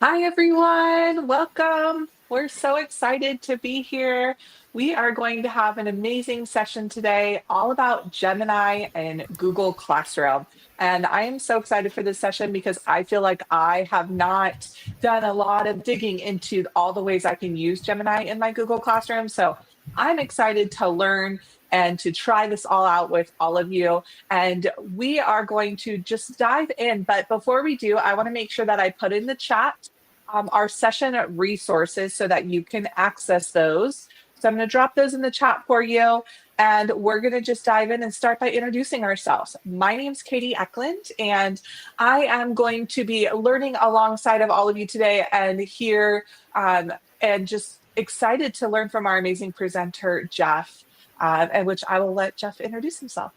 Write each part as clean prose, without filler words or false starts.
Hi, everyone. Welcome. We're so excited to be here. We are going to have an amazing session today all about Gemini and Google Classroom. And I am so excited for this session because I feel like I have not done a lot of digging into all the ways I can use Gemini in my Google Classroom. So I'm excited to learn and to try this all out with all of you. And we are going to just dive in. But before we do, I want to make sure that I put in the chat our session resources so that you can access those. So I'm going to drop those in the chat for you. And we're going to just dive in and start by introducing ourselves. My name's Katie Eklund, and I am going to be learning alongside of all of you today and here and just excited to learn from our amazing presenter, Jeff, and which I will let Jeff introduce himself.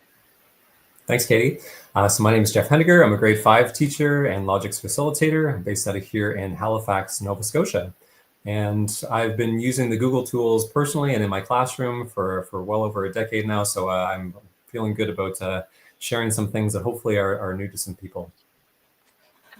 Thanks, Katie. So my name is Jeff Henniger. I'm a grade 5 teacher and logics facilitator. I'm based out of here in Halifax, Nova Scotia. And I've been using the Google tools personally and in my classroom for well over a decade now. So I'm feeling good about sharing some things that hopefully are new to some people.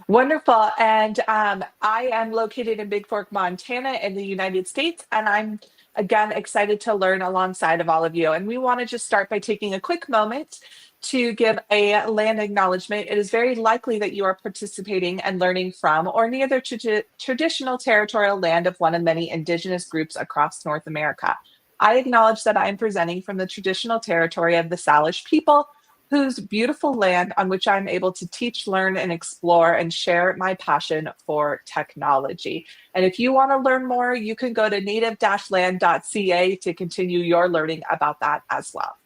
Wonderful. And I am located in Big Fork, Montana, in the United States. And I'm, again, excited to learn alongside of all of you. And we want to just start by taking a quick moment to give a land acknowledgement. It is very likely that you are participating and learning from or near the traditional territorial land of one of many Indigenous groups across North America. I acknowledge that I am presenting from the traditional territory of the Salish people, whose beautiful land on which I'm able to teach, learn, and explore and share my passion for technology. And if you want to learn more, you can go to native-land.ca to continue your learning about that as well.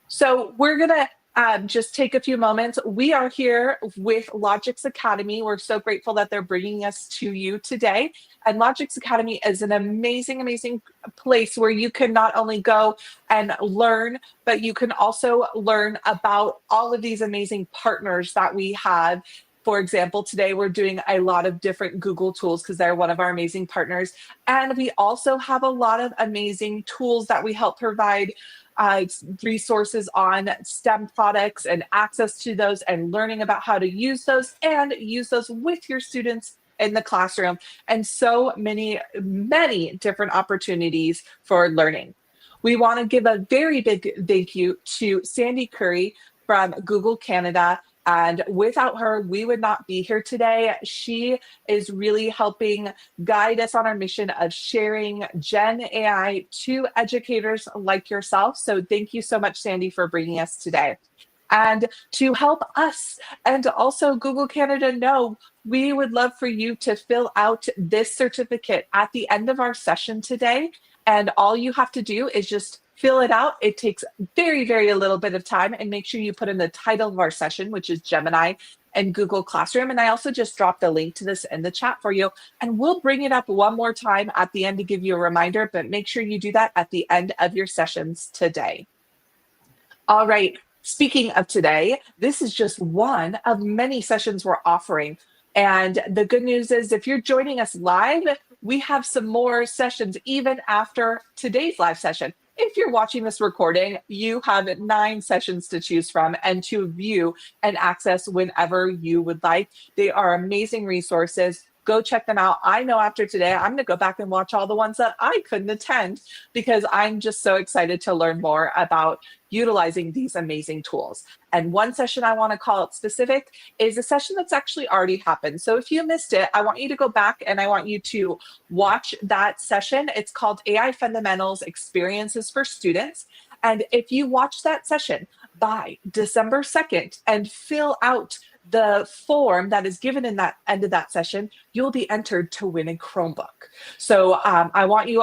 So we're going to just take a few moments. We are here with Logix Academy. We're so grateful that they're bringing us to you today. And Logix Academy is an amazing, amazing place where you can not only go and learn, but you can also learn about all of these amazing partners that we have. For example, today we're doing a lot of different Google tools because they're one of our amazing partners. And we also have a lot of amazing tools that we help provide resources on STEM products and access to those and learning about how to use those and use those with your students in the classroom, and so many different opportunities for learning. We want to give a very big thank you to Sandy Curry from Google Canada. And without her, we would not be here today. She is really helping guide us on our mission of sharing Gen AI to educators like yourself. So thank you so much, Sandy, for bringing us today. And to help us and also Google Canada know, we would love for you to fill out this certificate at the end of our session today. And all you have to do is just fill it out. It takes very little bit of time, and make sure you put in the title of our session, which is Gemini and Google Classroom. And I also just dropped a link to this in the chat for you. And we'll bring it up one more time at the end to give you a reminder, but make sure you do that at the end of your sessions today. All right. Speaking of today, this is just one of many sessions we're offering. And the good news is if you're joining us live, we have some more sessions even after today's live session. If you're watching this recording, you have 9 sessions to choose from and to view and access whenever you would like. They are amazing resources. Go check them out. I know after today, I'm going to go back and watch all the ones that I couldn't attend because I'm just so excited to learn more about utilizing these amazing tools. And one session I want to call it specific is a session that's actually already happened. So if you missed it, I want you to go back and I want you to watch that session. It's called AI Fundamentals Experiences for Students. And if you watch that session by December 2nd and fill out the form that is given in that end of that session, you'll be entered to win a Chromebook. So I want you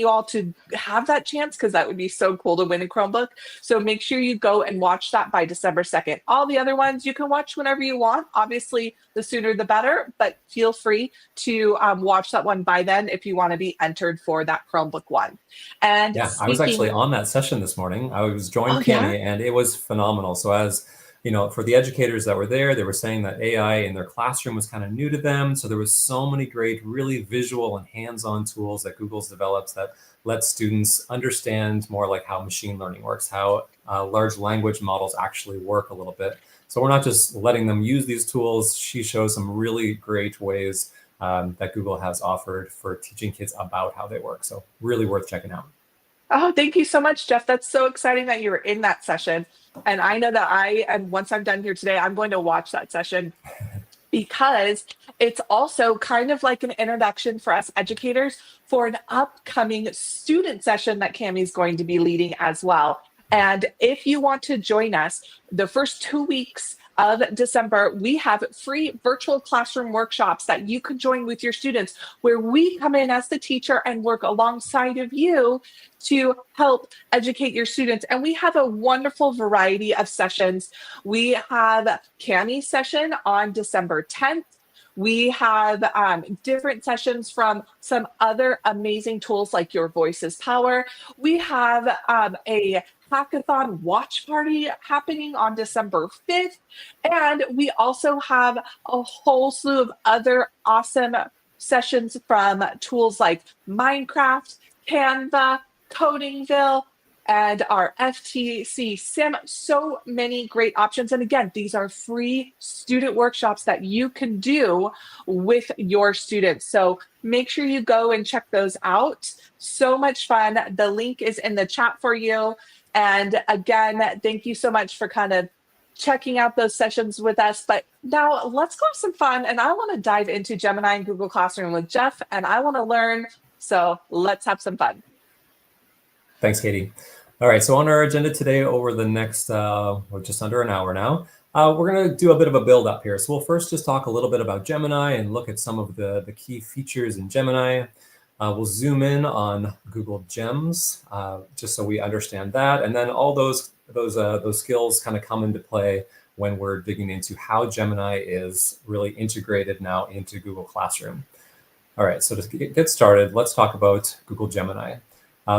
all to have that chance because that would be so cool to win a Chromebook. So make sure you go and watch that by December 2nd. All the other ones you can watch whenever you want. Obviously, the sooner the better, but feel free to watch that one by then if you want to be entered for that Chromebook one. And yeah, I was actually on that session this morning. I was joined Kenny, and it was phenomenal. So as you know, for the educators that were there, they were saying that AI in their classroom was kind of new to them. So there was so many great, really visual and hands-on tools that Google's developed that let students understand more like how machine learning works, how large language models actually work a little bit. So we're not just letting them use these tools. She shows some really great ways that Google has offered for teaching kids about how they work. So really worth checking out. Oh, thank you so much, Jeff. That's so exciting that you were in that session. And I know that once I'm done here today, I'm going to watch that session because it's also kind of like an introduction for us educators for an upcoming student session that Cammie's going to be leading as well. And if you want to join us, the first 2 weeks of December, we have free virtual classroom workshops that you can join with your students, where we come in as the teacher and work alongside of you to help educate your students. And we have a wonderful variety of sessions. We have Cammie's session on December 10th. We have different sessions from some other amazing tools like Your Voice is Power. We have a hackathon watch party happening on December 5th. And we also have a whole slew of other awesome sessions from tools like Minecraft, Canva, Codingville, and our FTC Sim. So many great options. And again, these are free student workshops that you can do with your students. So make sure you go and check those out. So much fun. The link is in the chat for you. And again, thank you so much for kind of checking out those sessions with us. But now let's go have some fun. And I want to dive into Gemini and Google Classroom with Jeff, and I want to learn. So let's have some fun. Thanks, Katie. All right, so on our agenda today over the next, just under an hour now, we're going to do a bit of a build up here. So we'll first just talk a little bit about Gemini and look at some of the key features in Gemini. We'll zoom in on Google Gems, just so we understand that. And then all those skills kind of come into play when we're digging into how Gemini is really integrated now into Google Classroom. All right, so to get started, let's talk about Google Gemini.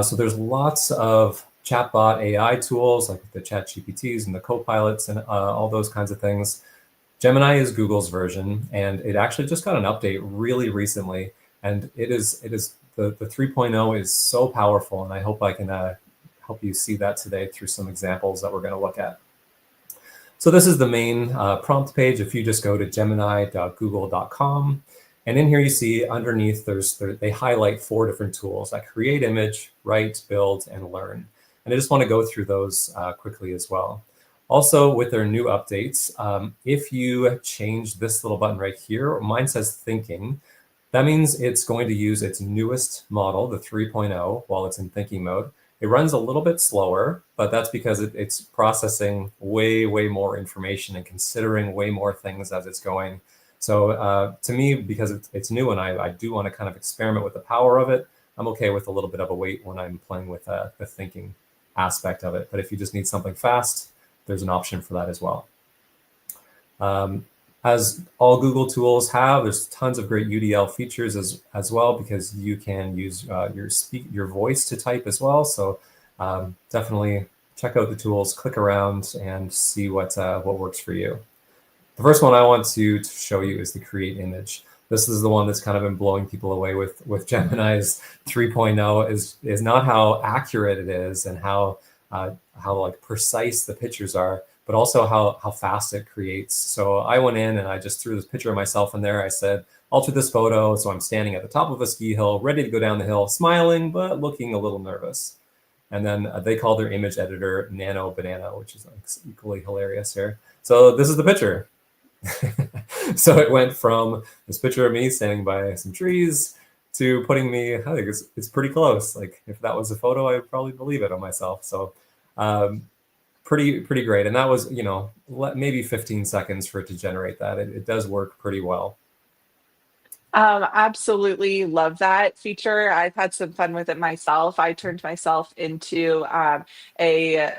So there's lots of chatbot AI tools like the ChatGPTs and the Copilots and all those kinds of things. Gemini is Google's version, and it actually just got an update really recently. And the 3.0 is so powerful, and I hope I can help you see that today through some examples that we're going to look at. So this is the main prompt page. If you just go to gemini.google.com, and in here you see underneath they highlight 4 different tools that create image, write, build, and learn. And I just want to go through those quickly as well. Also, with their new updates, if you change this little button right here, mine says thinking, that means it's going to use its newest model, the 3.0, while it's in thinking mode. It runs a little bit slower, but that's because it's processing way, way more information and considering way more things as it's going. So to me, because it's new and I do want to kind of experiment with the power of it, I'm okay with a little bit of a wait when I'm playing with the thinking aspect of it. But if you just need something fast, there's an option for that as well. As all Google tools have, there's tons of great UDL features as well, because you can use your voice to type as well. So definitely check out the tools, click around, and see what works for you. The first one I want to show you is the create image. This is the one that's kind of been blowing people away with Gemini's 3.0 is not how accurate it is and how like precise the pictures are, but also how fast it creates. So I went in and I just threw this picture of myself in there. I said, alter this photo. So I'm standing at the top of a ski hill, ready to go down the hill, smiling, but looking a little nervous. And then they call their image editor Nano Banana, which is like equally hilarious here. So this is the picture. So it went from this picture of me standing by some trees to putting me, I think it's pretty close. Like if that was a photo, I would probably believe it on myself. So pretty great. And that was, maybe 15 seconds for it to generate that. It does work pretty well. Absolutely love that feature. I've had some fun with it myself. I turned myself into a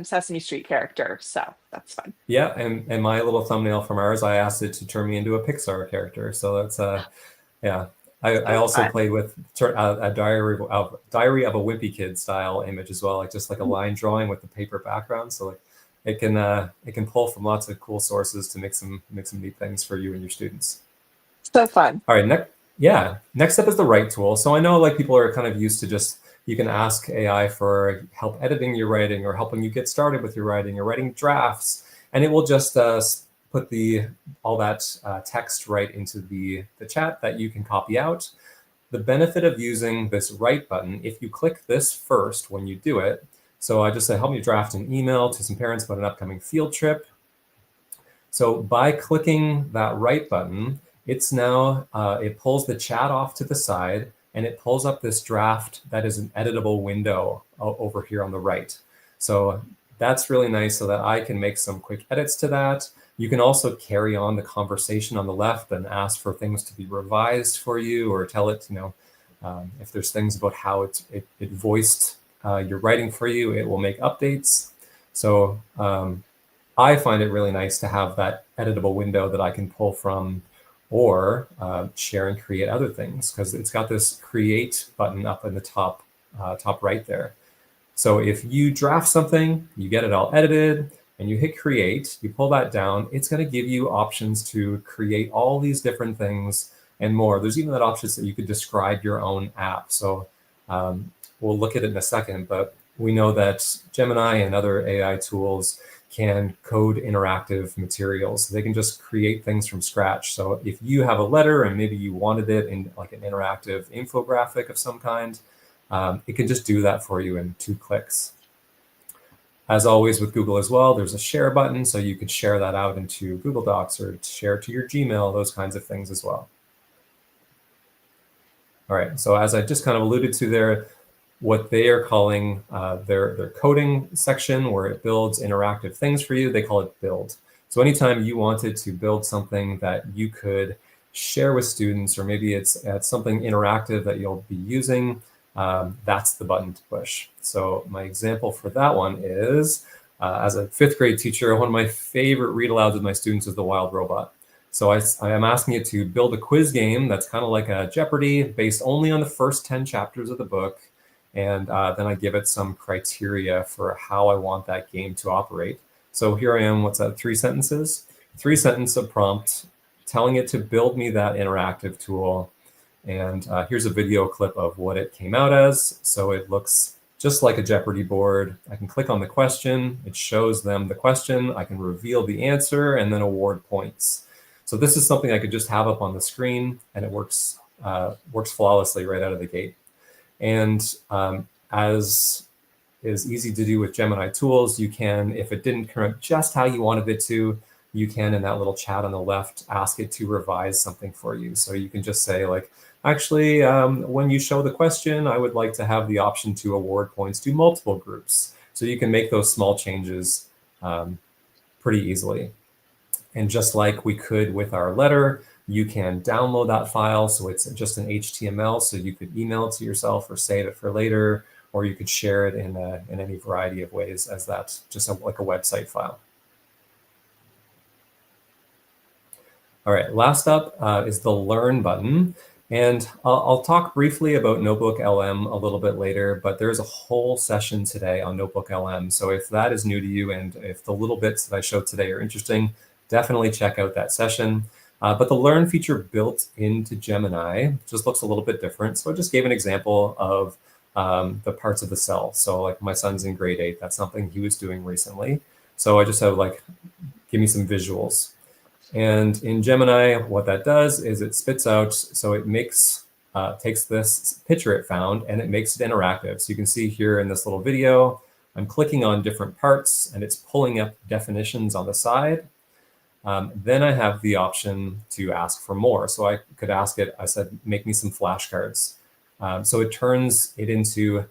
Sesame Street character, so that's fun. Yeah, and my little thumbnail from ours, I asked it to turn me into a Pixar character. So that's yeah. I also played with a diary of a Wimpy Kid style image as well, like just like a line drawing with the paper background. So like it can pull from lots of cool sources to make some neat things for you and your students. So fun. All right, next up is the write tool. So I know like people are kind of used to just, you can ask AI for help editing your writing or helping you get started with your writing or writing drafts. and it will just put all that text right into the chat that you can copy out. The benefit of using this write button, if you click this first when you do it, so I just say, help me draft an email to some parents about an upcoming field trip. So by clicking that write button, it's now, it pulls the chat off to the side and it pulls up this draft that is an editable window over here on the right. So that's really nice so that I can make some quick edits to that. You can also carry on the conversation on the left and ask for things to be revised for you, or tell it, if there's things about how it voiced your writing for you, it will make updates. So I find it really nice to have that editable window that I can pull from, or share and create other things, because it's got this create button up in the top right there. So if you draft something, you get it all edited, and you hit create, you pull that down, it's going to give you options to create all these different things and more. There's even that option that you could describe your own app. So we'll look at it in a second, but we know that Gemini and other AI tools can code interactive materials. So they can just create things from scratch. So if you have a letter and maybe you wanted it in like an interactive infographic of some kind, it can just do that for you in 2 clicks. As always with Google as well, there's a share button, so you could share that out into Google Docs or share to your Gmail, those kinds of things as well. All right, so as I just kind of alluded to there, what they are calling their coding section, where it builds interactive things for you, they call it build. So anytime you wanted to build something that you could share with students, or maybe it's something interactive that you'll be using, that's the button to push. So my example for that one is, as a 5th grade teacher, one of my favorite read alouds with my students is The Wild Robot. So I am asking it to build a quiz game that's kind of like a Jeopardy, based only on the first 10 chapters of the book. And then I give it some criteria for how I want that game to operate. So here I am, what's that, 3 sentences? 3-sentence of prompt, telling it to build me that interactive tool. And here's a video clip of what it came out as. So it looks just like a Jeopardy board. I can click on the question, it shows them the question, I can reveal the answer, and then award points. So this is something I could just have up on the screen, and it works flawlessly right out of the gate. And as is easy to do with Gemini tools, you can, if it didn't come out just how you wanted it to, you can, in that little chat on the left, ask it to revise something for you. So you can just say, like, actually, when you show the question, I would like to have the option to award points to multiple groups. So you can make those small changes pretty easily. And just like we could with our letter, you can download that file. So it's just an HTML, so you could email it to yourself or save it for later, or you could share it in any variety of ways as that, just like a website file. All right, last up is the Learn button. And I'll talk briefly about Notebook LM a little bit later, but there's a whole session today on Notebook LM. So if that is new to you, and if the little bits that I showed today are interesting, definitely check out that session. But the Learn feature built into Gemini just looks a little bit different. So I just gave an example of the parts of the cell. So like my son's in grade 8, that's something he was doing recently. So I just have like, give me some visuals. And in Gemini, what that does is it spits out, so it makes, takes this picture it found and it makes it interactive. So you can see here in this little video, I'm clicking on different parts and it's pulling up definitions on the side. Then I have the option to ask for more. So I could ask it, I said, make me some flashcards. So it turns it into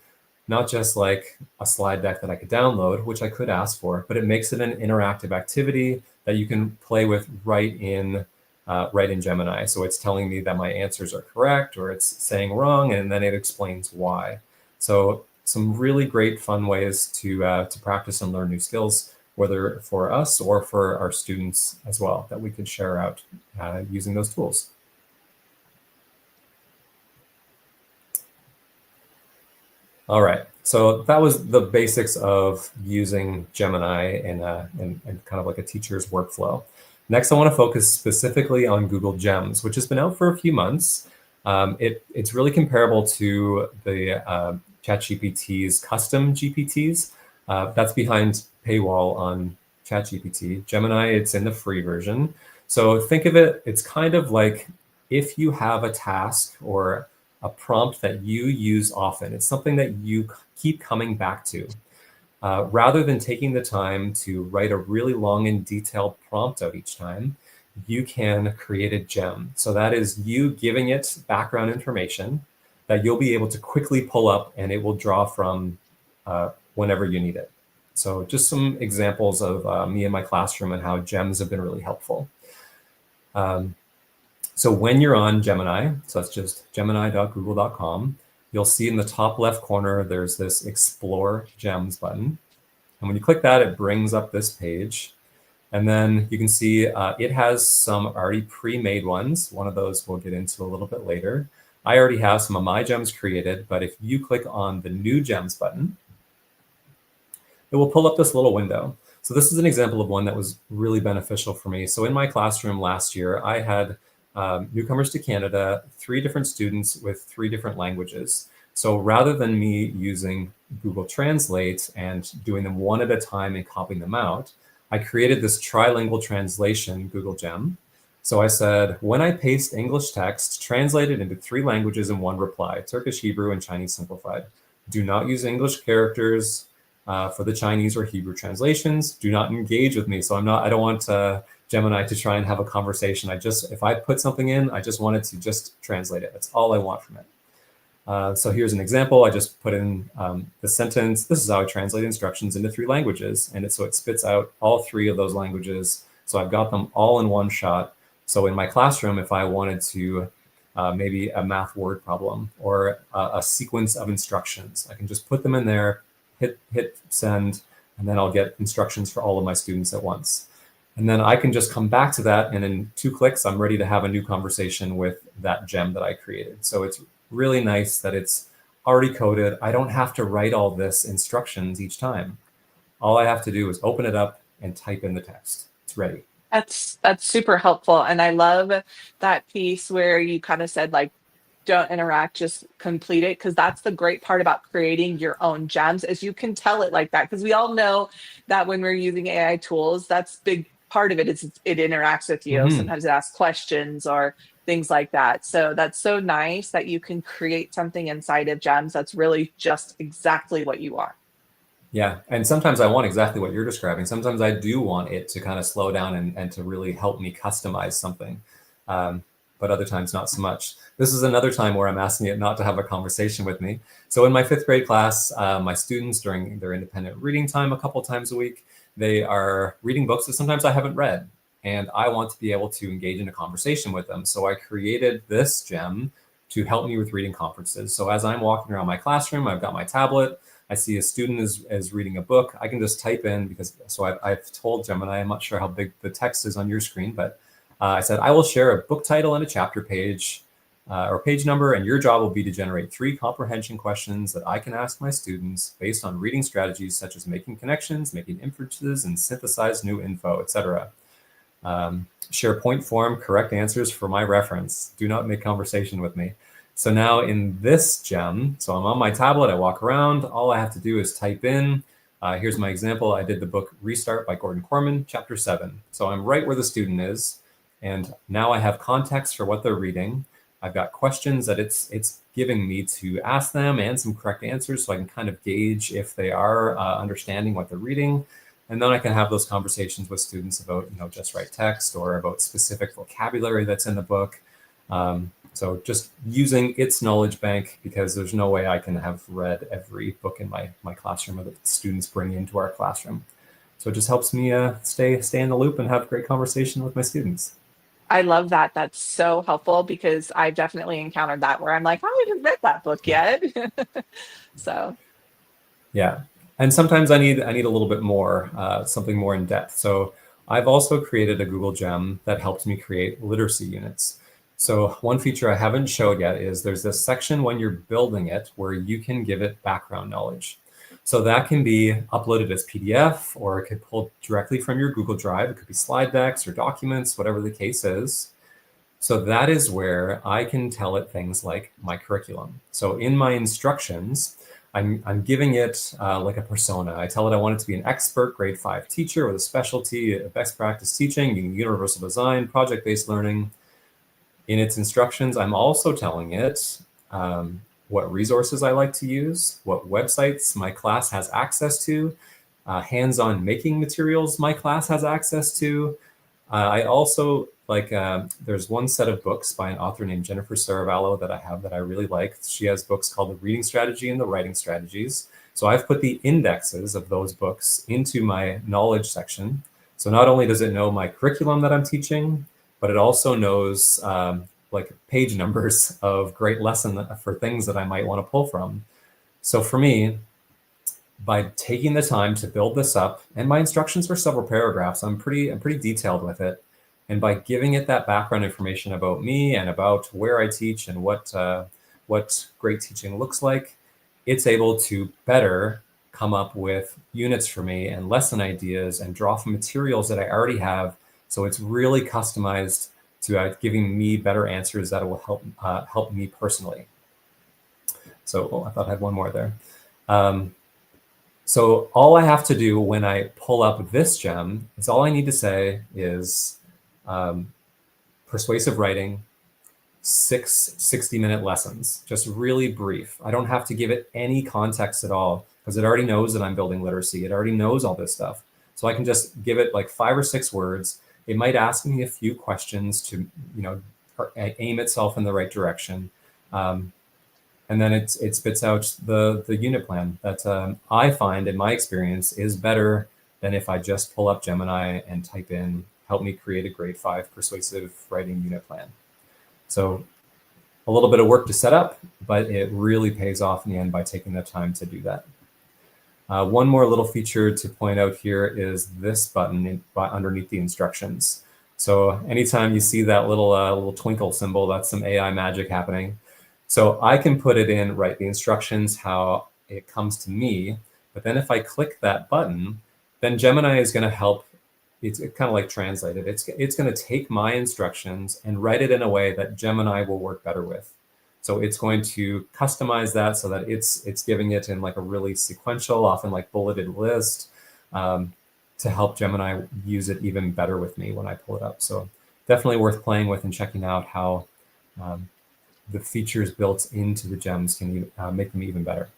not just like a slide deck that I could download, which I could ask for, but it makes it an interactive activity that you can play with right in Gemini. So it's telling me that my answers are correct, or it's saying wrong, and then it explains why. So some really great fun ways to practice and learn new skills, whether for us or for our students as well, that we could share out using those tools. All right, so that was the basics of using Gemini in kind of like a teacher's workflow. Next, I want to focus specifically on Google Gems, which has been out for a few months. It's really comparable to the ChatGPT's custom GPTs. That's behind paywall on ChatGPT. Gemini, it's in the free version. So think of it, it's kind of like if you have a task or a prompt that you use often, it's something that you keep coming back to. Rather than taking the time to write a really long and detailed prompt out each time, you can create a gem. So that is you giving it background information that you'll be able to quickly pull up, and it will draw from whenever you need it. So just some examples of me in my classroom and how gems have been really helpful. So when you're on Gemini, so that's just gemini.google.com, you'll see in the top left corner, there's this Explore Gems button. And when you click that, it brings up this page. And then you can see it has some already pre-made ones. One of those we'll get into a little bit later. I already have some of my gems created, but if you click on the New Gems button, it will pull up this little window. So this is an example of one that was really beneficial for me. So in my classroom last year, I had newcomers to Canada, 3 different students with 3 different languages. So rather than me using Google Translate and doing them one at a time and copying them out, I created this trilingual translation Google Gem. So I said, when I paste English text, translate it into 3 languages in one reply, Turkish, Hebrew, and Chinese simplified. Do not use English characters for the Chinese or Hebrew translations. Do not engage with me. So I don't want Gemini to try and have a conversation. If I put something in, I just want it to just translate it. That's all I want from it. So here's an example. I just put in the sentence. This is how I translate instructions into 3 languages. And so it spits out all 3 of those languages. So I've got them all in one shot. So in my classroom, if I wanted to maybe a math word problem or a sequence of instructions, I can just put them in there, hit send, and then I'll get instructions for all of my students at once. And then I can just come back to that, and in 2 clicks, I'm ready to have a new conversation with that gem that I created. So it's really nice that it's already coded. I don't have to write all this instructions each time. All I have to do is open it up and type in the text. It's ready. That's super helpful. And I love that piece where you kind of said like don't interact, just complete it, because that's the great part about creating your own gems is you can tell it like that, because we all know that when we're using AI tools, that's big part of it is it interacts with you. Mm-hmm. Sometimes it asks questions or things like that. So that's so nice that you can create something inside of gems that's really just exactly what you want. Yeah, and sometimes I want exactly what you're describing. Sometimes I do want it to kind of slow down and to really help me customize something, but other times not so much. This is another time where I'm asking it not to have a conversation with me. So in my 5th grade class, my students during their independent reading time a couple times a week, they are reading books that sometimes I haven't read, and I want to be able to engage in a conversation with them. So I created this gem to help me with reading conferences. So as I'm walking around my classroom, I've got my tablet, I see a student is reading a book, I can just type in, I've told Gemini, I'm not sure how big the text is on your screen, but I said, I will share a book title and a chapter page or page number, and your job will be to generate 3 comprehension questions that I can ask my students based on reading strategies such as making connections, making inferences, and synthesize new info, etc. Share point form, correct answers for my reference. Do not make conversation with me. So now in this gem, so I'm on my tablet, I walk around, all I have to do is type in, here's my example. I did the book Restart by Gordon Corman, chapter 7. So I'm right where the student is. And now I have context for what they're reading. I've got questions that it's giving me to ask them and some correct answers so I can kind of gauge if they are understanding what they're reading. And then I can have those conversations with students about, just right text or about specific vocabulary that's in the book. So just using its knowledge bank, because there's no way I can have read every book in my classroom or that students bring into our classroom. So it just helps me stay in the loop and have great conversation with my students. I love that. That's so helpful because I've definitely encountered that where I'm like, I haven't read that book yet. So Yeah, and sometimes I need a little bit more, something more in depth. So I've also created a Google Gem that helps me create literacy units. So one feature I haven't showed yet is there's this section when you're building it where you can give it background knowledge. So that can be uploaded as PDF, or it could pull directly from your Google Drive. It could be slide decks or documents, whatever the case is. So that is where I can tell it things like my curriculum. So in my instructions, I'm giving it like a persona. I tell it I want it to be an expert grade 5 teacher with a specialty of best practice teaching, universal design, project-based learning. In its instructions, I'm also telling it what resources I like to use, what websites my class has access to, hands-on making materials my class has access to. I also there's one set of books by an author named Jennifer Saravallo that I have that I really like. She has books called The Reading Strategy and The Writing Strategies. So I've put the indexes of those books into my knowledge section. So not only does it know my curriculum that I'm teaching, but it also knows like page numbers of great lesson for things that I might want to pull from. So for me, by taking the time to build this up, and my instructions were several paragraphs, I'm pretty detailed with it. And by giving it that background information about me and about where I teach and what great teaching looks like, it's able to better come up with units for me and lesson ideas and draw from materials that I already have. So it's really customized to giving me better answers that will help me personally. So I thought I had one more there. So all I have to do when I pull up this gem is all I need to say is persuasive writing, 6 60-minute lessons, just really brief. I don't have to give it any context at all because it already knows that I'm building literacy. It already knows all this stuff. So I can just give it like 5 or 6 words. It might ask me a few questions to, aim itself in the right direction. And then it spits out the unit plan that I find, in my experience, is better than if I just pull up Gemini and type in, help me create a grade 5 persuasive writing unit plan. So a little bit of work to set up, but it really pays off in the end by taking the time to do that. One more little feature to point out here is this button underneath the instructions. So anytime you see that little twinkle symbol, that's some AI magic happening. So I can put it in, write the instructions, how it comes to me. But then if I click that button, then Gemini is going to help. It's kind of like translate it. It's going to take my instructions and write it in a way that Gemini will work better with. So it's going to customize that so that it's giving it in like a really sequential, often like bulleted list, to help Gemini use it even better with me when I pull it up. So definitely worth playing with and checking out how the features built into the gems can make them even better.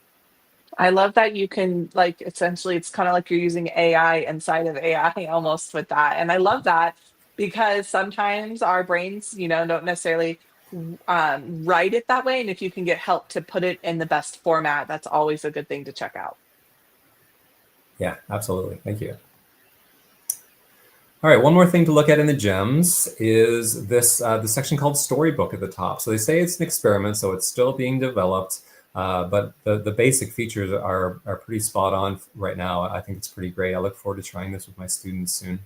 I love that you can, like, essentially it's kind of like you're using AI inside of AI almost with that. And I love that because sometimes our brains, don't necessarily write it that way. And if you can get help to put it in the best format, that's always a good thing to check out. Yeah, absolutely. Thank you. All right, one more thing to look at in the gems is this the section called Storybook at the top. So they say it's an experiment, so it's still being developed, but the basic features are pretty spot on right now. I think it's pretty great. I look forward to trying this with my students soon.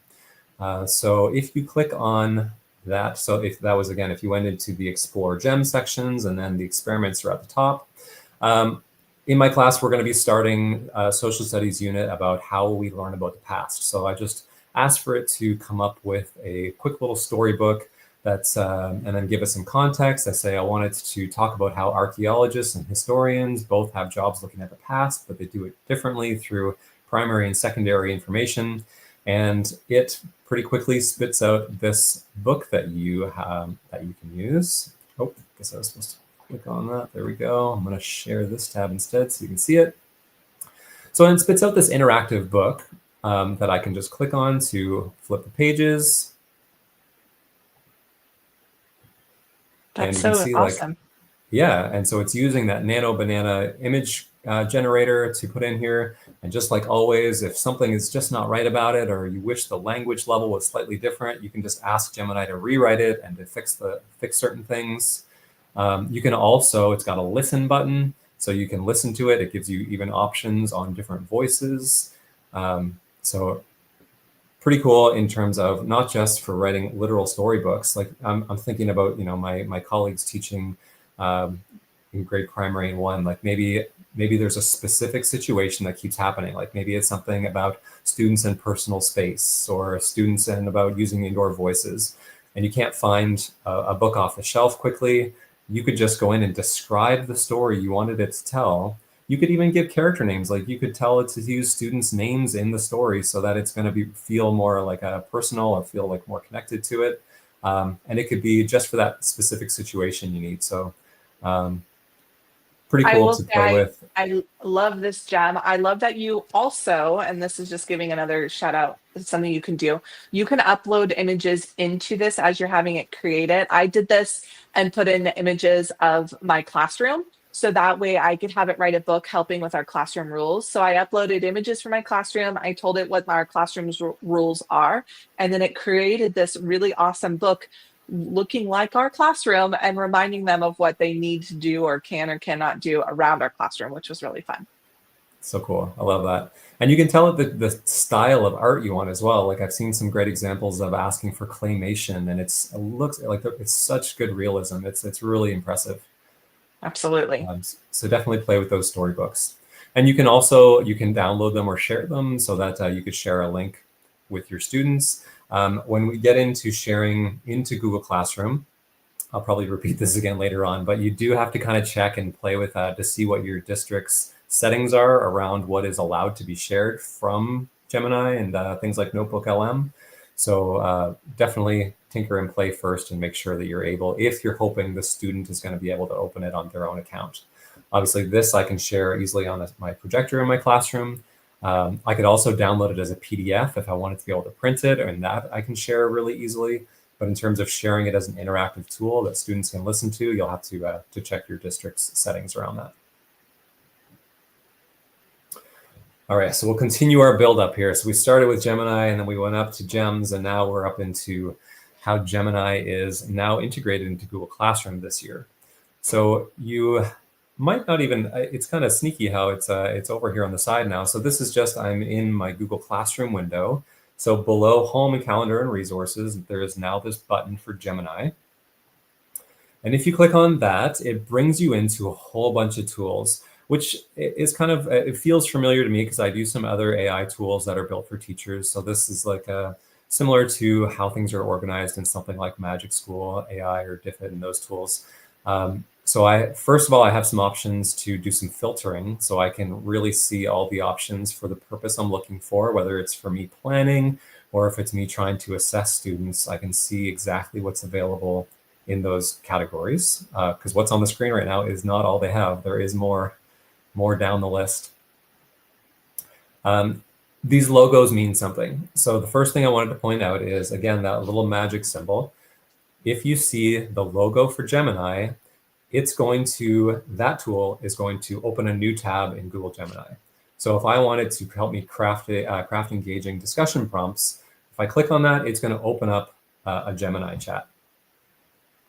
So if you click on that, so if that was, again, if you went into the Explore Gem sections and then the experiments are at the top. In my class, we're going to be starting a social studies unit about how we learn about the past. So I just asked for it to come up with a quick little storybook that's, and then give us some context. I say I wanted to talk about how archaeologists and historians both have jobs looking at the past, but they do it differently through primary and secondary information. And it pretty quickly spits out this book that you can use. Oh, I guess I was supposed to click on that. There we go. I'm going to share this tab instead so you can see it. So it spits out this interactive book that I can just click on to flip the pages. That's and you so can see awesome. Yeah, and so it's using that Nano Banana image generator to put in here. And just like always, if something is just not right about it, or you wish the language level was slightly different, you can just ask Gemini to rewrite it and to fix certain things. You can also, it's got a listen button, so you can listen to it. It gives you even options on different voices. So pretty cool in terms of not just for writing literal storybooks. Like I'm thinking about, my colleagues teaching in grade primary and 1, like maybe there's a specific situation that keeps happening. Like maybe it's something about students in personal space or students and about using indoor voices, and you can't find a book off the shelf quickly. You could just go in and describe the story you wanted it to tell, You could even give character names. Like you could tell it to use students' names in the story so that it's going to feel more like a personal or feel like more connected to it. And it could be just for that specific situation you need. So pretty I cool will to say play with. I love this gem. I love that you also, and this is just giving another shout out, it's something you can do. You can upload images into this as you're having it created. I did this and put in the images of my classroom. So that way I could have it write a book helping with our classroom rules. So I uploaded images for my classroom. I told it what our classroom's rules are. And then it created this really awesome book looking like our classroom and reminding them of what they need to do or can or cannot do around our classroom, which was really fun. So cool. I love that. And you can tell it the style of art you want as well. Like I've seen some great examples of asking for claymation, and it looks like it's such good realism. It's really impressive. Absolutely. So definitely play with those storybooks. And you can also, you can download them or share them so that you could share a link with your students. When we get into sharing into Google Classroom, I'll probably repeat this again later on, but you do have to kind of check and play with that to see what your district's settings are around what is allowed to be shared from Gemini and things like Notebook LM. So definitely tinker and play first and make sure that you're able, if you're hoping the student is going to be able to open it on their own account. Obviously, this I can share easily on my projector in my classroom. I could also download it as a PDF if I wanted to be able to print it, and that I can share really easily. But in terms of sharing it as an interactive tool that students can listen to, you'll have to check your district's settings around that. All right, so we'll continue our build up here. So we started with Gemini and then we went up to GEMS, and now we're up into how Gemini is now integrated into Google Classroom this year. So you might not even, it's kind of sneaky how it's over here on the side now. So this is just, I'm in my Google Classroom window. So below Home and Calendar and Resources, there is now this button for Gemini. And if you click on that, it brings you into a whole bunch of tools, which is kind of, it feels familiar to me because I do some other AI tools that are built for teachers. So this is like similar to how things are organized in something like Magic School AI or Diffit and those tools. So first of all, I have some options to do some filtering so I can really see all the options for the purpose I'm looking for, whether it's for me planning or if it's me trying to assess students. I can see exactly what's available in those categories because what's on the screen right now is not all they have. There is more down the list. These logos mean something. So the first thing I wanted to point out is, again, that little magic symbol. If you see the logo for Gemini, that tool is going to open a new tab in Google Gemini. So if I wanted to help me craft engaging discussion prompts, if I click on that, it's going to open up a Gemini chat.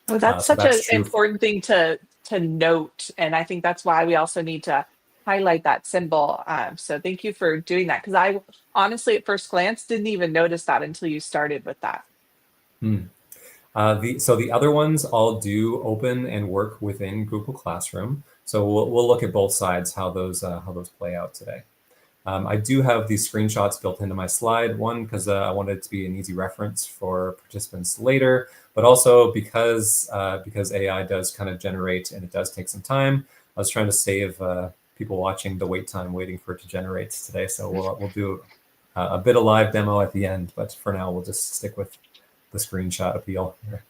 Well, that's such an important thing to note. And I think that's why we also need to highlight that symbol. So thank you for doing that, because I honestly, at first glance, didn't even notice that until you started with that. So the other ones all do open and work within Google Classroom. So we'll look at both sides, how those play out today. I do have these screenshots built into my slide, one, because I wanted it to be an easy reference for participants later, but also because AI does kind of generate and it does take some time. I was trying to save people watching the wait time waiting for it to generate today. So we'll do a bit of live demo at the end, but for now, we'll just stick with the screenshot appeal here.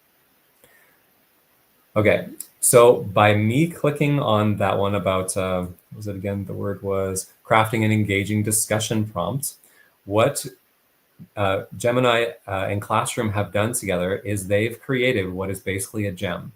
Okay, so by me clicking on that one about, what was it again? The word was crafting an engaging discussion prompt. What Gemini and Classroom have done together is they've created what is basically a gem.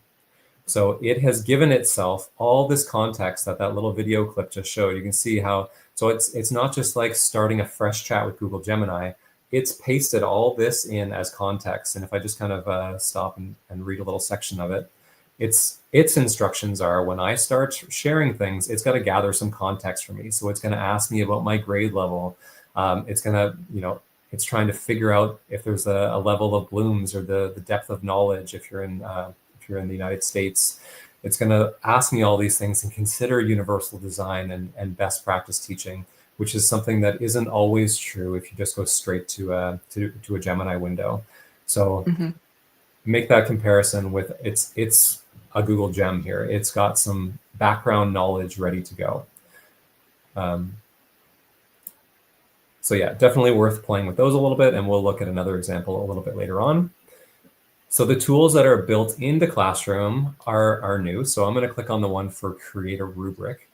So it has given itself all this context that little video clip just showed. You can see how, so it's not just like starting a fresh chat with Google Gemini, it's pasted all this in as context. And if I just kind of stop and read a little section of it, its instructions are, when I start sharing things, it's got to gather some context for me. So it's going to ask me about my grade level. It's going to, it's trying to figure out if there's a level of blooms or the depth of knowledge if you're in the United States. It's going to ask me all these things and consider universal design and best practice teaching, which is something that isn't always true if you just go straight to a Gemini window. So make that comparison with it's a Google Gem here. It's got some background knowledge ready to go. So yeah, definitely worth playing with those a little bit, and we'll look at another example a little bit later on. So the tools that are built into Classroom are new. So I'm going to click on the one for create a rubric.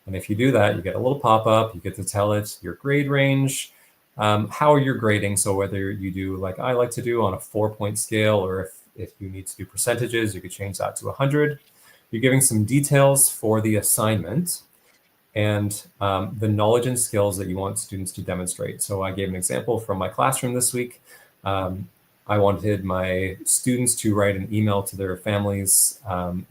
And if you do that, you get a little pop-up. You get to tell it your grade range, how you're grading. So whether you do like I like to do on a 4-point scale, or if you need to do percentages, you could change that to 100. You're giving some details for the assignment and the knowledge and skills that you want students to demonstrate. So I gave an example from my classroom this week. I wanted my students to write an email to their families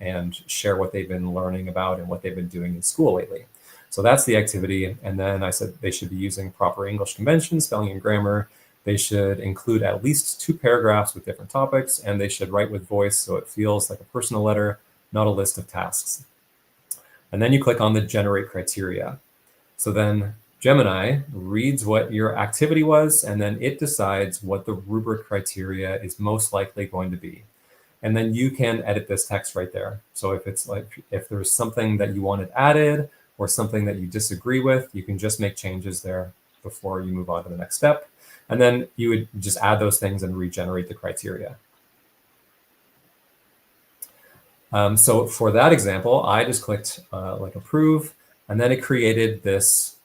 and share what they've been learning about and what they've been doing in school lately. So that's the activity. And then I said they should be using proper English conventions, spelling and grammar. They should include at least 2 paragraphs with different topics, and they should write with voice so it feels like a personal letter, not a list of tasks. And then you click on the generate criteria. So then Gemini reads what your activity was, and then it decides what the rubric criteria is most likely going to be. And then you can edit this text right there. So if it's like, if there's something that you wanted added or something that you disagree with, you can just make changes there before you move on to the next step. And then you would just add those things and regenerate the criteria. So for that example, I just clicked like approve, and then it created this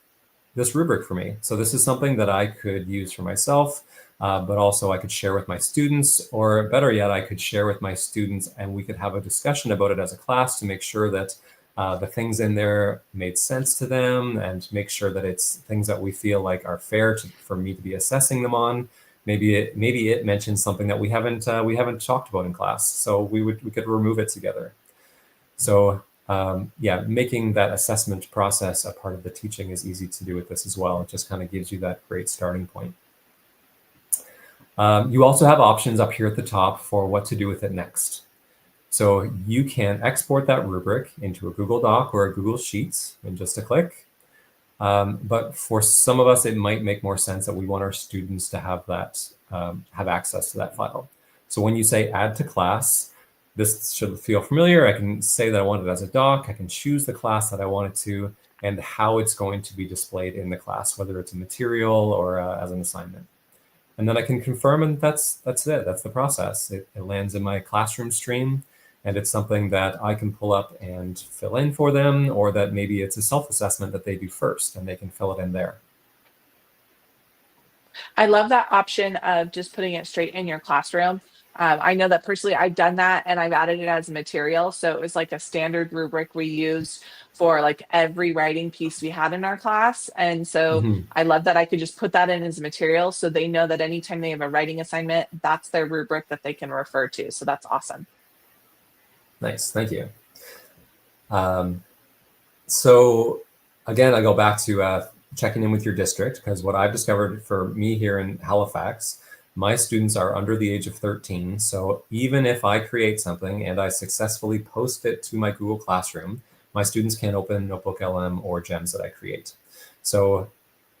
rubric for me. So this is something that I could use for myself, but also I could share with my students, or better yet, I could share with my students and we could have a discussion about it as a class to make sure that the things in there made sense to them and make sure that it's things that we feel like are fair for me to be assessing them on. Maybe it mentions something that we haven't talked about in class, so we could remove it together. So yeah, making that assessment process a part of the teaching is easy to do with this as well. It just kind of gives you that great starting point. You also have options up here at the top for what to do with it next. So you can export that rubric into a Google Doc or a Google Sheets in just a click. But for some of us, it might make more sense that we want our students to have that have access to that file. So when you say add to class, this should feel familiar. I can say that I want it as a doc. I can choose the class that I want it to and how it's going to be displayed in the class, whether it's a material or as an assignment. And then I can confirm, and that's it. That's the process. It lands in my classroom stream, and it's something that I can pull up and fill in for them, or that maybe it's a self-assessment that they do first and they can fill it in there. I love that option of just putting it straight in your classroom. I know that personally I've done that and I've added it as a material. So it was like a standard rubric we used for like every writing piece we had in our class. And so I love that I could just put that in as a material so they know that anytime they have a writing assignment, that's their rubric that they can refer to. So that's awesome. Nice, thank you. So again, I go back to checking in with your district, because what I've discovered for me here in Halifax, my students are under the age of 13. So even if I create something and I successfully post it to my Google Classroom, my students can't open Notebook LM or GEMS that I create. So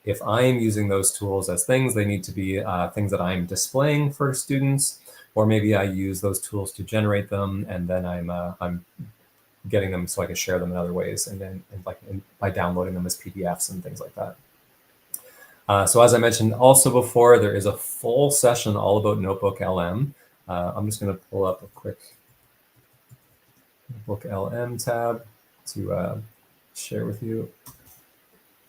if I'm using those tools as things, they need to be things that I'm displaying for students, or maybe I use those tools to generate them, and then I'm getting them so I can share them in other ways, and then by downloading them as PDFs and things like that. So as I mentioned also before, there is a full session all about Notebook LM. I'm just going to pull up a quick Notebook LM tab to share with you.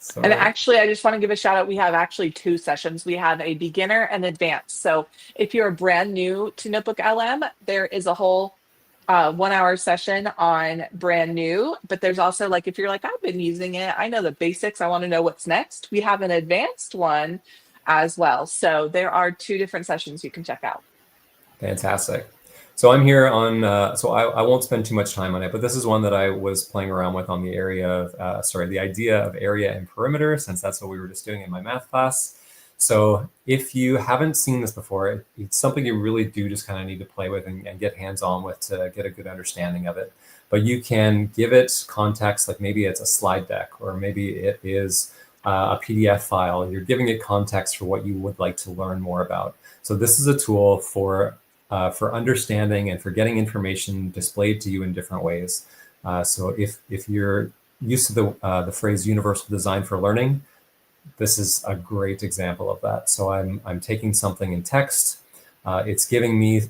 So, and actually, I just want to give a shout out. We have actually 2 sessions. We have a beginner and advanced. So if you're brand new to Notebook LM, there is a whole 1-hour session on brand new, but there's also like, if you're like, I've been using it, I know the basics, I want to know what's next, we have an advanced one as well. So there are 2 different sessions you can check out. Fantastic. So I'm here on, so I won't spend too much time on it, but this is one that I was playing around with on the area of, the idea of area and perimeter, since that's what we were just doing in my math class. So if you haven't seen this before, it's something you really do just kind of need to play with and get hands-on with to get a good understanding of it. But you can give it context, like maybe it's a slide deck, or maybe it is a PDF file. You're giving it context for what you would like to learn more about. So this is a tool for understanding and for getting information displayed to you in different ways. So if you're used to the phrase universal design for learning. This is a great example of that. So I'm taking something in text. It's giving me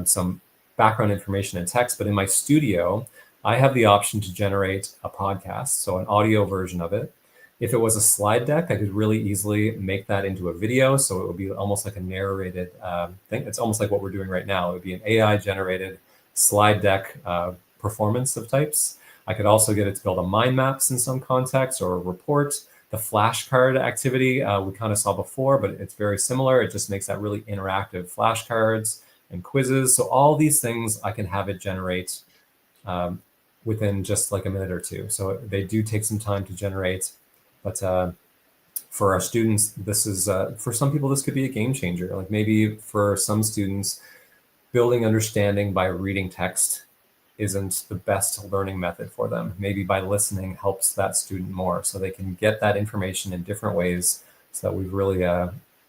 some background information in text, but in my studio, I have the option to generate a podcast, so an audio version of it. If it was a slide deck, I could really easily make that into a video. So it would be almost like a narrated thing. It's almost like what we're doing right now. It would be an AI generated slide deck performance of types. I could also get it to build a mind maps in some context or a report. The flashcard activity we kind of saw before, but it's very similar. It just makes that really interactive flashcards and quizzes. So all these things I can have it generate within just like a minute or two. So they do take some time to generate, but for our students, this is, for some people, this could be a game changer. Like maybe for some students, building understanding by reading text isn't the best learning method for them. Maybe by listening helps that student more, so they can get that information in different ways, so that we really,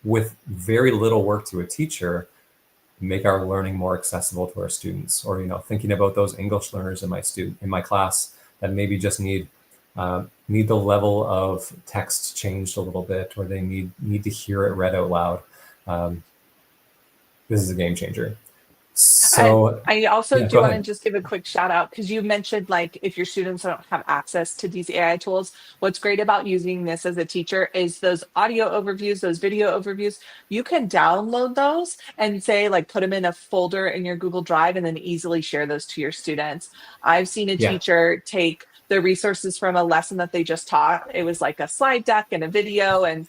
with very little work to a teacher, make our learning more accessible to our students. Or, thinking about those English learners in my class that maybe just need the level of text changed a little bit, or they need to hear it read out loud. This is a game changer. So And I also yeah, do go want to ahead. just give a quick shout out because you mentioned like if your students don't have access to these AI tools, what's great about using this as a teacher is those audio overviews, those video overviews, you can download those and say like put them in a folder in your Google Drive and then easily share those to your students. I've seen a Yeah, teacher take the resources from a lesson that they just taught. It was like a slide deck and a video and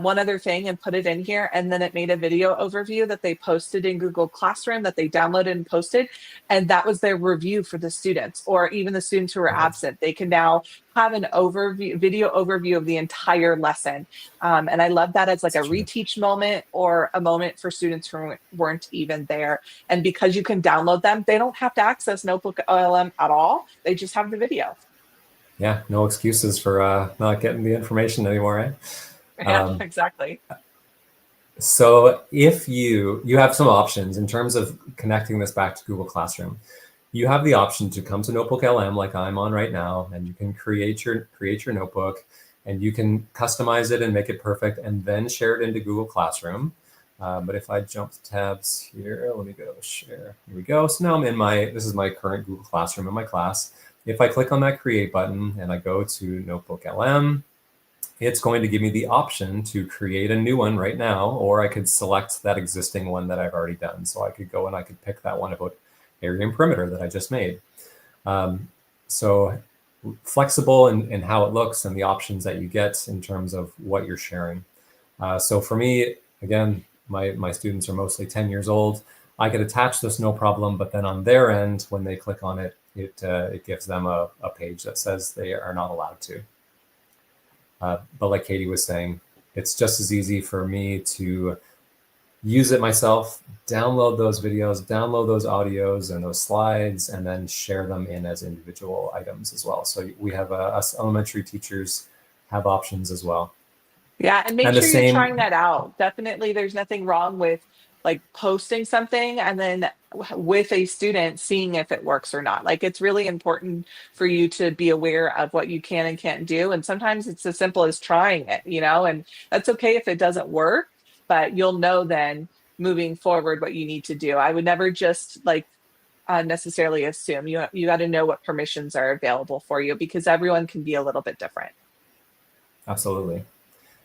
one other thing and put it in here. And then it made a video overview that they posted in Google Classroom that they downloaded and posted. And that was their review for the students, or even the students who were perfect. absent. They can now have an overview, video overview of the entire lesson. And I love that as like a That's true. reteach moment or a moment for students who weren't even there. And because you can download them, they don't have to access Notebook LM at all. They just have the video. Yeah, no excuses for not getting the information anymore, eh? Yeah, exactly. So if you have some options in terms of connecting this back to Google Classroom, you have the option to come to Notebook LM like I'm on right now, and you can create your notebook, and you can customize it and make it perfect, and then share it into Google Classroom. But if I jump to tabs here, let me go share. Here we go. So now I'm in this is my current Google Classroom in my class. If I click on that create button and I go to Notebook LM, it's going to give me the option to create a new one right now, or I could select that existing one that I've already done. So I could go and I could pick that one about area and perimeter that I just made. So flexible in how it looks and the options that you get in terms of what you're sharing. So for me, again, my students are mostly 10 years old. I could attach this no problem, but then on their end, when they click on it, it gives them a page that says they are not allowed to. But like Katie was saying, it's just as easy for me to use it myself, download those videos, download those audios and those slides, and then share them in as individual items as well. So we have us elementary teachers have options as well. Yeah, and make And the sure you're trying same, that out. Definitely, there's nothing wrong with like posting something and then with a student seeing if it works or not. Like it's really important for you to be aware of what you can and can't do. And sometimes it's as simple as trying it, and that's okay if it doesn't work, but you'll know then moving forward what you need to do. I would never just like necessarily assume you got to know what permissions are available for you because everyone can be a little bit different. absolutely.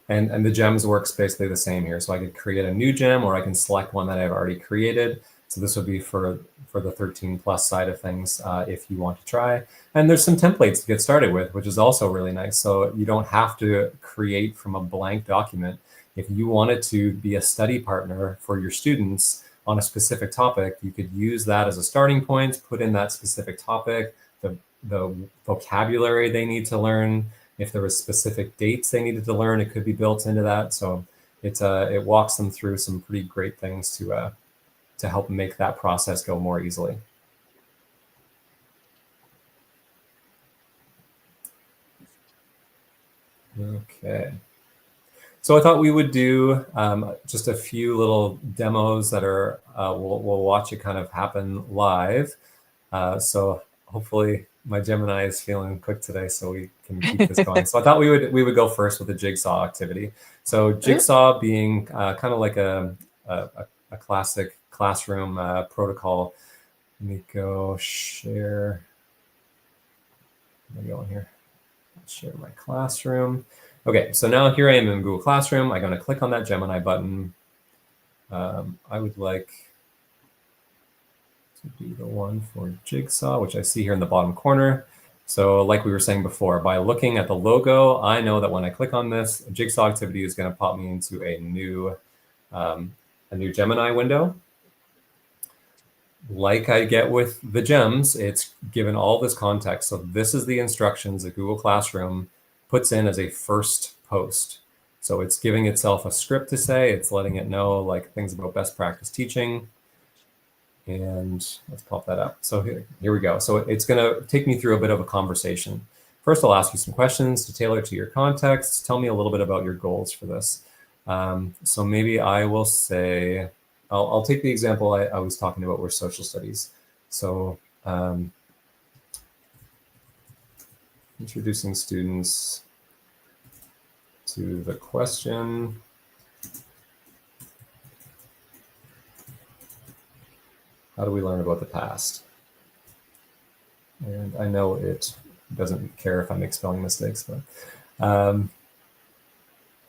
And the gems works basically the same here. So I could create a new gem, or I can select one that I've already created. So this would be for the 13 plus side of things if you want to try. And there's some templates to get started with, which is also really nice. So you don't have to create from a blank document. If you wanted to be a study partner for your students on a specific topic, you could use that as a starting point, put in that specific topic, the vocabulary they need to learn. If there was specific dates they needed to learn, it could be built into that. So it walks them through some pretty great things to help make that process go more easily. Okay. So I thought we would do just a few little demos that are, we'll watch it kind of happen live. So hopefully my Gemini is feeling quick today, so we can keep this going. So I thought we would go first with the jigsaw activity. So jigsaw being kind of like a classic classroom protocol. Let me go share. Let me go in here. Share my classroom. Okay, so now here I am in Google Classroom. I'm going to click on that Gemini button. I would like to be the one for Jigsaw, which I see here in the bottom corner. So like we were saying before, by looking at the logo, I know that when I click on this, a Jigsaw activity is going to pop me into a new Gemini window. Like I get with the gems, it's given all this context. So this is the instructions that Google Classroom puts in as a first post. So it's giving itself a script to say, it's letting it know like things about best practice teaching. And let's pop that up. So here we go. So it's going to take me through a bit of a conversation. First, I'll ask you some questions to tailor to your context. Tell me a little bit about your goals for this. So maybe I will say, I'll take the example I was talking about were social studies. So introducing students to the question, how do we learn about the past? And I know it doesn't care if I make spelling mistakes, but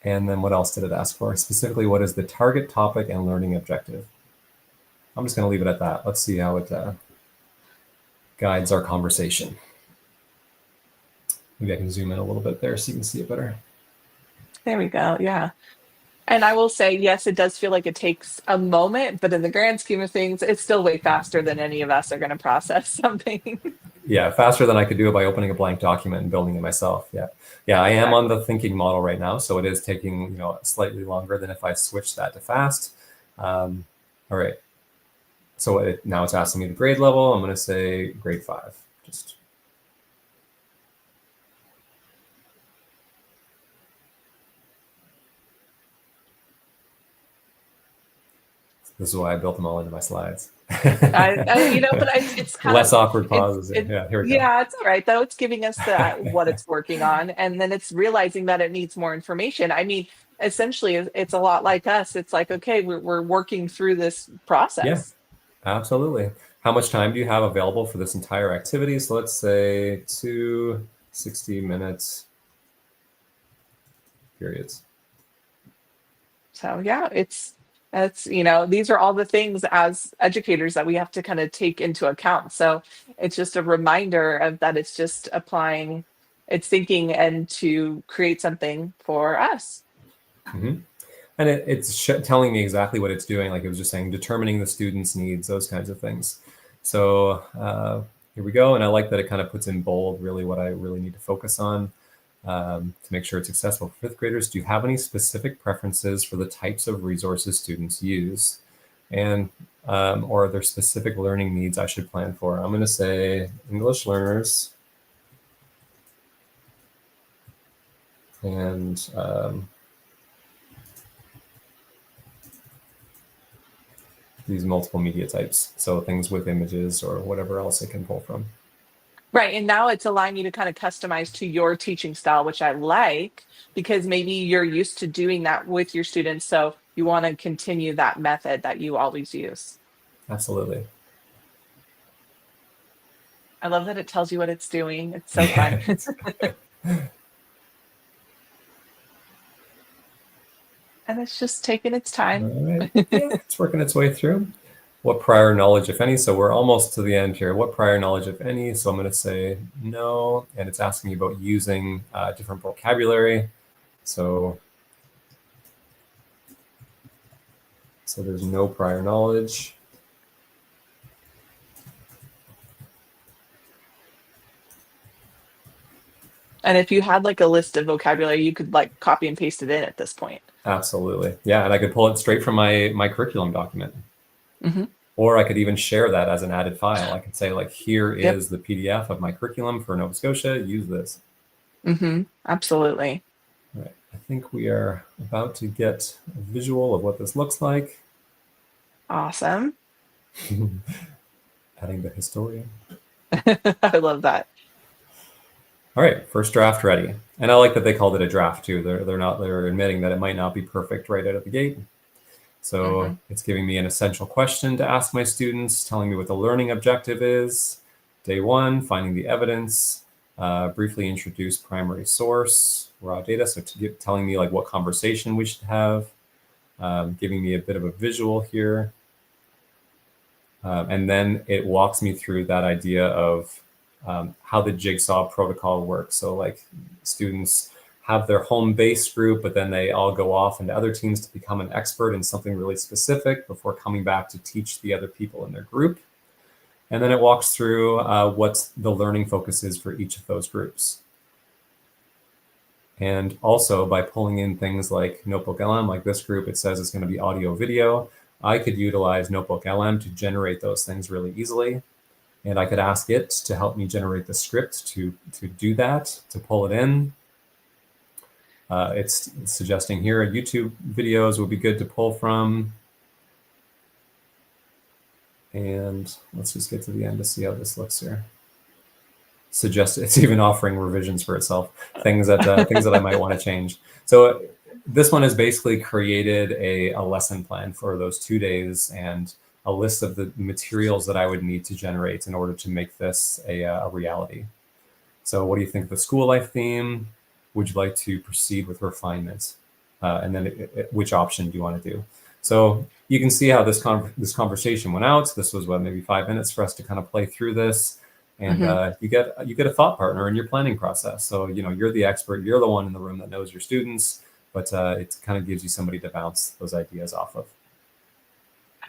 and then what else did it ask for? Specifically, what is the target topic and learning objective? I'm just going to leave it at that. Let's see how it guides our conversation. Maybe I can zoom in a little bit there so you can see it better. There we go. Yeah. And I will say, yes, it does feel like it takes a moment, but in the grand scheme of things, it's still way faster than any of us are going to process something. Yeah, faster than I could do it by opening a blank document and building it myself. Yeah, I am on the thinking model right now, so it is taking slightly longer than if I switched that to fast. All right, so now it's asking me the grade level. I'm going to say grade 5. Just this is why I built them all into my slides. But it's kind less of awkward pauses. Yeah, here we go. yeah, it's all right though. It's giving us what it's working on, and then it's realizing that it needs more information. I mean, essentially, it's a lot like us. It's like, okay, we're working through this Yeah, process. absolutely. How much time do you have available for this entire activity? So let's say 2 60-minute periods. So yeah, these are all the things as educators that we have to kind of take into account. So it's just a reminder of that it's just applying its thinking and to create something for us. Mm-hmm. And it's telling me exactly what it's doing. Like it was just saying, determining the student's needs, those kinds of things. So here we go. And I like that it kind of puts in bold really what I really need to focus on. To make sure it's accessible for 5th graders. Do you have any specific preferences for the types of resources students use? And or are there specific learning needs I should plan for? I'm going to say English learners and these multiple media types. So things with images or whatever else it can pull from. Right. And now it's allowing you to kind of customize to your teaching style, which I like because maybe you're used to doing that with your students. So you want to continue that method that you always use. Absolutely. I love that it tells you what it's doing. It's so fun. And it's just taking its time. All right. Yeah, it's working its way through. What prior knowledge, if any? So we're almost to the end here. What prior knowledge, if any? So I'm going to say no. And it's asking me about using different vocabulary. So there's no prior knowledge. And if you had like a list of vocabulary, you could like copy and paste it in at this point. Absolutely. Yeah. And I could pull it straight from my curriculum document. Mm-hmm. Or I could even share that as an added file. I could say like, here is the PDF of my curriculum for Nova Scotia. Use this. Mm-hmm. Absolutely. All right. I think we are about to get a visual of what this looks like. Awesome. Adding the historian. I love that. All right, first draft ready. And I like that they called it a draft too. They're admitting that it might not be perfect right out of the gate. So it's giving me an essential question to ask my students, telling me what the learning objective is. Day one, finding the evidence, briefly introduce primary source, raw data. So telling me like what conversation we should have, giving me a bit of a visual here. And then it walks me through that idea of how the jigsaw protocol works. So like students have their home base group, but then they all go off into other teams to become an expert in something really specific before coming back to teach the other people in their group. And then it walks through what the learning focus is for each of those groups. And also by pulling in things like Notebook LM, like this group, it says it's going to be audio video. I could utilize Notebook LM to generate those things really easily. And I could ask it to help me generate the script to do that, to pull it in. It's suggesting here YouTube videos would be good to pull from. And let's just get to the end to see how this looks here. It's even offering revisions for itself, things that I might want to change. So this one has basically created a lesson plan for those 2 days and a list of the materials that I would need to generate in order to make this a reality. So what do you think of the school life theme? Would you like to proceed with refinement? And then which option do you want to do? So you can see how this conversation went out. This was maybe 5 minutes for us to kind of play through this. And you get a thought partner in your planning process. So, you're the expert, you're the one in the room that knows your students, but it kind of gives you somebody to bounce those ideas off of.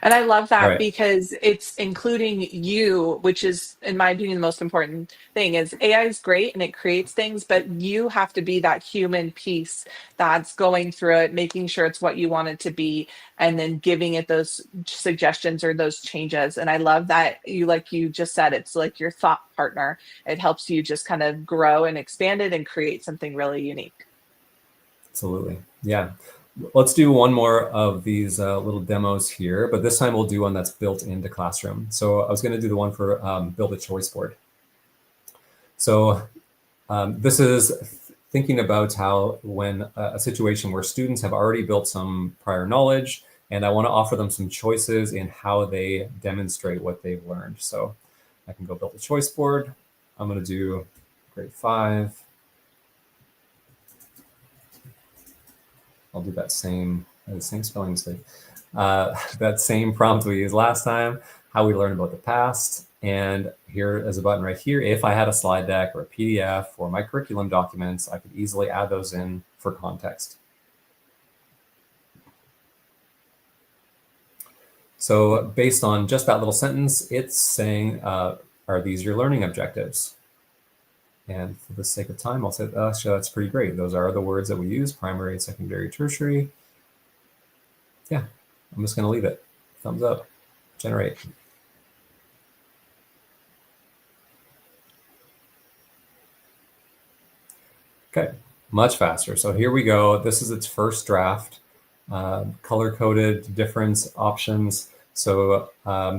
And I love that Right. because it's including you, which is, in my opinion, the most important thing. Is AI is great and it creates things, but you have to be that human piece that's going through it, making sure it's what you want it to be, and then giving it those suggestions or those changes. And I love that like you just said, it's like your thought partner. It helps you just kind of grow and expand it and create something really unique. Absolutely. Yeah. Let's do one more of these little demos here, but this time we'll do one that's built into Classroom. So I was going to do the one for build a choice board. So this is thinking about how when a situation where students have already built some prior knowledge, and I want to offer them some choices in how they demonstrate what they've learned. So I can go build a choice board. I'm going to do grade 5. I'll do that same spelling mistake. That same prompt we used last time, how we learned about the past. And here is a button right here. If I had a slide deck or a PDF or my curriculum documents, I could easily add those in for context. So based on just that little sentence, it's saying, are these your learning objectives? And for the sake of time, I'll say, sure, that's pretty great. Those are the words that we use, primary, secondary, tertiary. Yeah, I'm just going to leave it. Thumbs up, generate. Okay, much faster. So here we go. This is its first draft, color-coded difference options. So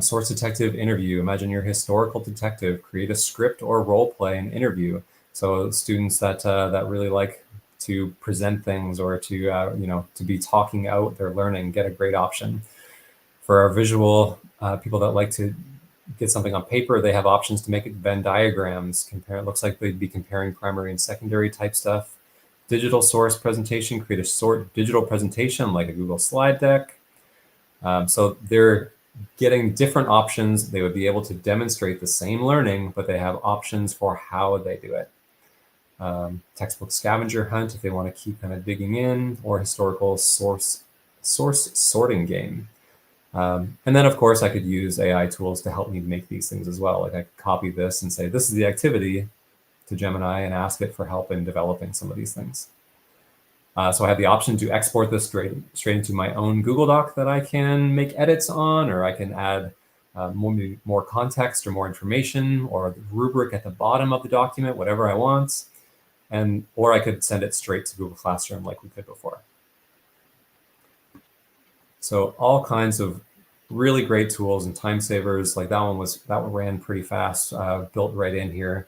source detective interview. Imagine you're a historical detective. Create a script or role play and interview. So students that that really like to present things or to to be talking out their learning get a great option. For our visual people that like to get something on paper, they have options to make it Venn diagrams. It looks like they'd be comparing primary and secondary type stuff. Digital source presentation, create a digital presentation like a Google slide deck. So they're getting different options. They would be able to demonstrate the same learning, but they have options for how they do it. Textbook scavenger hunt if they want to keep kind of digging in, or historical source sorting game. And then, of course, I could use AI tools to help me make these things as well. Like I could copy this and say, this is the activity to Gemini and ask it for help in developing some of these things. So I have the option to export this straight into my own Google Doc that I can make edits on, or I can add more context or more information or a rubric at the bottom of the document, whatever I want. Or I could send it straight to Google Classroom like we could before. So all kinds of really great tools and time savers. Like that one ran pretty fast, built right in here.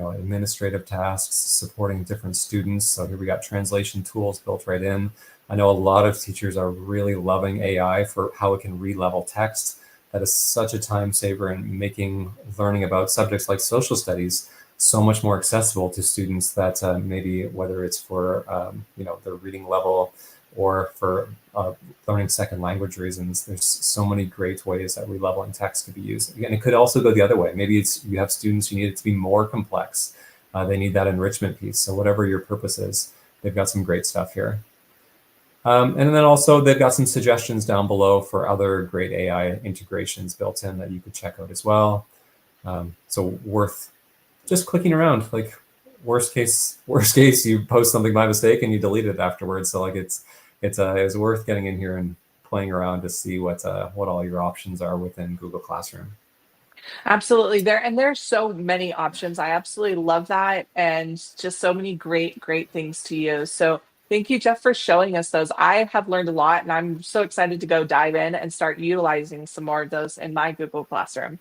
administrative tasks, supporting different students. So here we got translation tools built right in. I know a lot of teachers are really loving AI for how it can re-level text. That is such a time saver in making learning about subjects like social studies so much more accessible to students that maybe whether it's for their reading level or for learning second language reasons. There's so many great ways that releveling text could be used. And it could also go the other way. Maybe it's you have students who need it to be more complex. They need that enrichment piece. So whatever your purpose is, they've got some great stuff here. And then also they've got some suggestions down below for other great AI integrations built in that you could check out as well. So worth just clicking around. Like worst case, you post something by mistake and you delete it afterwards. So like it's worth getting in here and playing around to see what all your options are within Google Classroom. Absolutely. There's so many options. I absolutely love that. And just so many great things to use. So thank you, Jeff, for showing us those. I have learned a lot and I'm so excited to go dive in and start utilizing some more of those in my Google Classroom.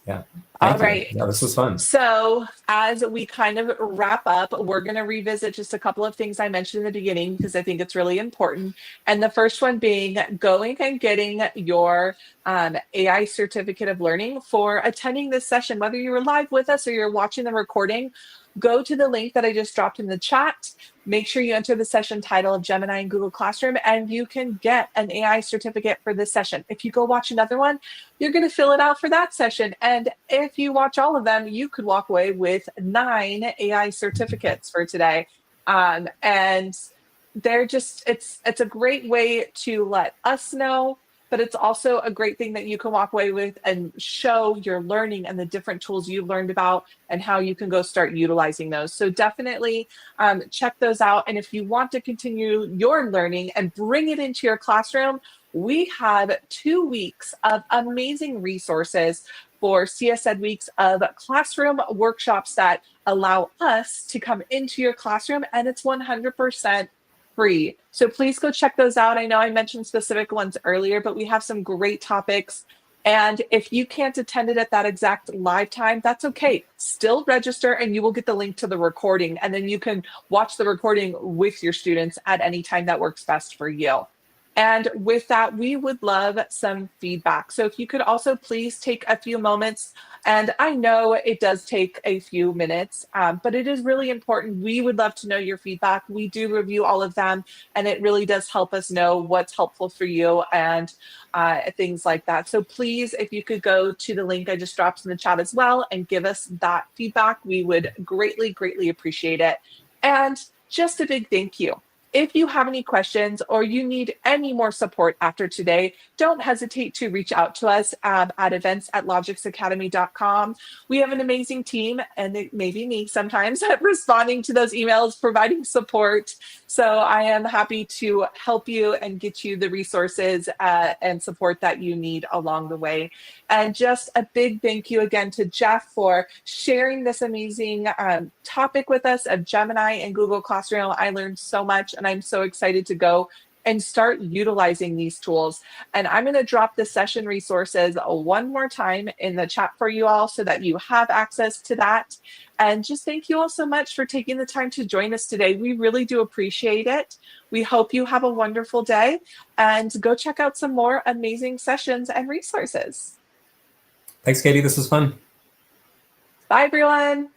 Yeah. All Thank you. right. Yeah, this was fun. So, as we kind of wrap up, we're going to revisit just a couple of things I mentioned in the beginning because I think it's really important. And the first one being going and getting your AI certificate of learning for attending this session, whether you were live with us or you're watching the recording. Go to the link that I just dropped in the chat. Make sure you enter the session title of Gemini and Google Classroom, and you can get an AI certificate for this session. If you go watch another one, you're going to fill it out for that session. And if you watch all of them, you could walk away with 9 AI certificates for today. And they're just, it's a great way to let us know, but it's also a great thing that you can walk away with and show your learning and the different tools you've learned about and how you can go start utilizing those. So definitely check those out. And if you want to continue your learning and bring it into your classroom, we have 2 weeks of amazing resources for CSED weeks of classroom workshops that allow us to come into your classroom, and it's 100% free. So please go check those out. I know I mentioned specific ones earlier, but we have some great topics. And if you can't attend it at that exact live time, that's okay. Still register and you will get the link to the recording. And then you can watch the recording with your students at any time that works best for you. And with that, we would love some feedback. So if you could also please take a few moments, and I know it does take a few minutes, but it is really important. We would love to know your feedback. We do review all of them, and it really does help us know what's helpful for you and things like that. So please, if you could go to the link I just dropped in the chat as well and give us that feedback, we would greatly appreciate it. And just a big thank you. If you have any questions or you need any more support after today, don't hesitate to reach out to us at events@logicsacademy.com. We have an amazing team, and it may be me sometimes responding to those emails, providing support. So I am happy to help you and get you the resources and support that you need along the way. And just a big thank you again to Jeff for sharing this amazing topic with us of Gemini and Google Classroom. I learned so much, and I'm so excited to go and start utilizing these tools. And I'm going to drop the session resources one more time in the chat for you all so that you have access to that. And just thank you all so much for taking the time to join us today. We really do appreciate it. We hope you have a wonderful day, and go check out some more amazing sessions and resources. Thanks, Katie. This was fun. Bye, everyone.